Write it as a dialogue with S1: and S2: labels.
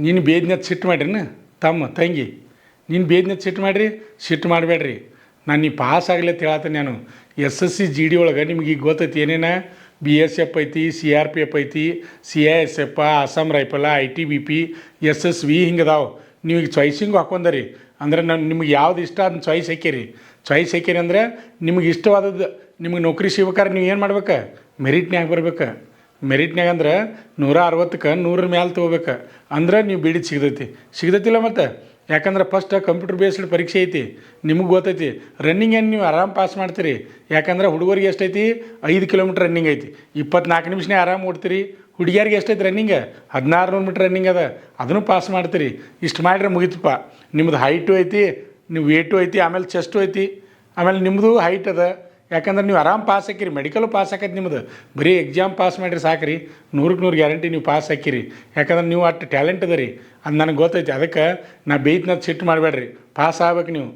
S1: ನೀನು ಬೇದ್ನತ್ ಸಿಟ್ಟು ಮಾಡ್ರಿನ ತಮ್ಮ ತಂಗಿ ನೀನು ಬೇದ್ನತ್ ಸಿಟ್ಟು ಮಾಡಿರಿ ಸಿಟ್ಟು ಮಾಡಬೇಡ್ರಿ ನಾನು ನೀ ಪಾಸ್ ಆಗಲಿ ಅಂತ ಹೇಳತ್ತೀನಿ ನಾನು SSC GD ಒಳಗೆ ನಿಮ್ಗೆ ಈಗ ಗೊತ್ತೈತಿ ಏನೇನ BSF ಐತಿ CRPF ಐತಿ CISF ಅಸ್ಸಾಂ ರೈಫಲ ITBP SSV ಹಿಂಗೆ ಅದಾವೆ ನೀವು ಈಗ ಚಾಯ್ಸಿಂಗು ಹಾಕೊಂಡರಿ ಅಂದ್ರೆ ನಾನು ನಿಮ್ಗೆ ಯಾವ್ದು ಇಷ್ಟ ಅದನ್ನ ಚಾಯ್ಸ್ ಹಾಕ್ಯಾರಿ ಅಂದ್ರೆ ನಿಮ್ಗೆ ಇಷ್ಟವಾದದ್ದು ನಿಮ್ಗೆ ನೌಕರಿ ಸಿಗ್ಬೇಕಾದ್ರೆ ನೀವು ಏನು ಮಾಡ್ಬೇಕು ಮೆರಿಟ್ನ್ಯಾಗ ಬರ್ಬೇಕು ಮೆರಿಟ್ನ್ಯಾಗ ಅಂದ್ರೆ 160ಕ್ಕೆ 100 ಮ್ಯಾಲೆ ತೊಗೋಬೇಕು ಅಂದ್ರೆ ನೀವು ಬಿಡಿದು ಸಿಗ್ತೈತಿಲ್ಲ ಮತ್ತು ಯಾಕಂದ್ರೆ ಫಸ್ಟ್ ಕಂಪ್ಯೂಟರ್ ಬೇಸ್ಡ್ ಪರೀಕ್ಷೆ ಐತಿ ನಿಮಗೆ ಗೊತ್ತೈತಿ ರನ್ನಿಂಗ್ ಏನು ನೀವು ಆರಾಮ್ ಪಾಸ್ ಮಾಡ್ತೀರಿ ಯಾಕಂದ್ರೆ ಹುಡುಗರಿಗೆ ಎಷ್ಟೈತಿ 5 ಕಿಲೋಮೀಟ್ರ್ ರನ್ನಿಂಗ್ ಐತಿ 24 ನಿಮಿಷನೇ ಆರಾಮ್ ಓಡ್ತೀರಿ ಹುಡುಗಿಯರಿಗೆ ಎಷ್ಟೈತಿ ರನ್ನಿಂಗ್ 1600 ಮೀಟ್ರ್ ರನ್ನಿಂಗ್ ಅದ ಅದನ್ನು ಪಾಸ್ ಮಾಡ್ತೀರಿ ಇಷ್ಟು ಮಾಡಿದ್ರೆ ಮುಗಿತಪ್ಪ ನಿಮ್ಮದು ಹೈಟು ಐತಿ ನೀವು ವೇಟು ಐತಿ ಆಮೇಲೆ ಚೆಸ್ಟು ಐತಿ ಆಮೇಲೆ ನಿಮ್ಮದು ಹೈಟ್ ಅದ ಯಾಕಂದ್ರೆ ನೀವು ಆರಾಮ್ ಪಾಸ್ ಹಾಕಿರಿ ಮೆಡಿಕಲು ಪಾಸ್ ಹಾಕೈತಿ ನಿಮ್ಮದು ಬರೀ ಎಕ್ಸಾಮ್ ಪಾಸ್ ಮಾಡಿರಿ ಸಾಕ್ರಿ 100ಕ್ಕೆ 100 ಗ್ಯಾರಂಟಿ ನೀವು ಪಾಸ್ ಹಾಕಿರಿ ಯಾಕಂದ್ರೆ ನೀವು ಅಷ್ಟು ಟ್ಯಾಲೆಂಟ್ ಅದ ರೀ ಅದು ನನಗೆ ಗೊತ್ತೈತಿ ಅದಕ್ಕೆ ನಾ ಬೇಯ್ತು ಸಿಟ್ಟು ಮಾಡಬೇಡ್ರಿ ಪಾಸ್ ಆಗ್ಬೇಕು ನೀವು